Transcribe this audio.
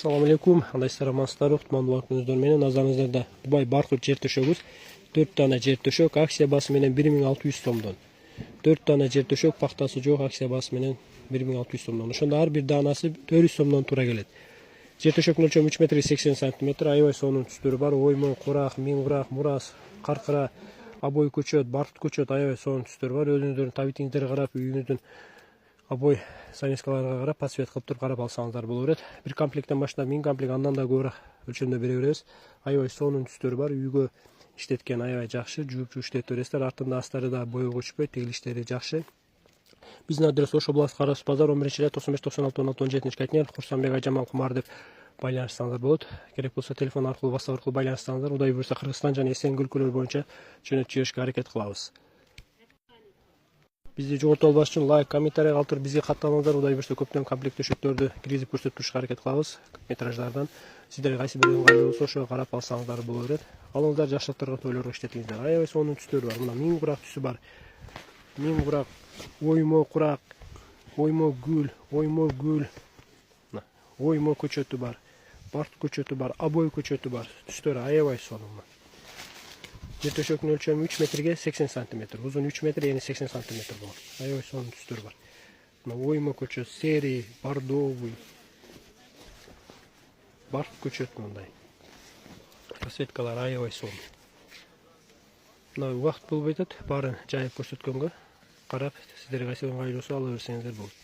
Assalamu alaikum. Андайсыздар, амансыздар, кутмандуу күнүңүздөр менен назарыңыздарда Дубай Бархут жер төшөгүбүз. 4 дана жер төшөк, акция баасы менен 1600 сомдон. 4 дана жер төшөк, пактасы жок, акция баасы менен 1600 сомдон. Ошондо ар бир данасы 400 сомдон тура келет. Жер төшөктүн өлчөмү 3 метр 80 см, аябай сонун түстөрү бар. Оймо, курак, миңгурак, мурас, каркыра, обой көчөт, барт көчөт, аябай сонун түстөр бар. Өзүңүздөрдүн табитиңиздерге карап, үйүңүздүн обой санискаларга карап, подсвет кылып туруп карап алсаңыздар боло берет. Бир комплекттен баштап 1000 комплект, андан да көбүрөөк өлчөмдө бере беребиз. Аябай сонун түстөр бар. Үйгө иштеткен аябай жакшы, жууп иштетип бересиздер. Артында астары да боего көчпөйт, тегилиштери жакшы. Биздин адрес Ош областы Карас базар 11-лет 95-96-16-17 кабинет Курсанбек Ажаман Кумар деп байланышсаңыздар болот. Керек болсо телефон аркылуу, WhatsApp аркылуу байланышсаңыздар, Кудай буйрса Кыргызстан жана Эсен өлкөлөр боюнча жөнөтүп жиберишке аракет кылабыз. Бизди жоготуп албаш үчүн лайк, комментарий калтырып бизге катталыңыздар. Кудай буйрса көптөн комплект төшөктөрдү киргизип көрсөтүп турушка аракет кылабыз. Метраждардан сиздерге кайсы бири ыңгайлуу болсо ошого карап алсаңыздар боло берет. Алыңыздар, жакшылыктарга, тойлорго иштетиңиздер. Аябай сонун түстөр бар. Мына миң курак түсү бар. Миң курак, оймо курак, оймо гүл, оймо көчөтү бар. Барт көчөтү бар, обой көчөтү бар. Түстөрү аябай сонун. Жер төшөктүн өлчөмү 3 метрге 80 см, узун 3 метр, ени 80 см болот. Аябай сонун түстөр бар. Мына оймо көчөт, серый, бордовый, барт көчөт мындай. Расцветкалар аябай сонун. Мына убакыт болбой атат, баарын жайып көрсөткөнгө карап, сиздерге кайсы ыңгайлуу болсо ала берсеңиздер болот.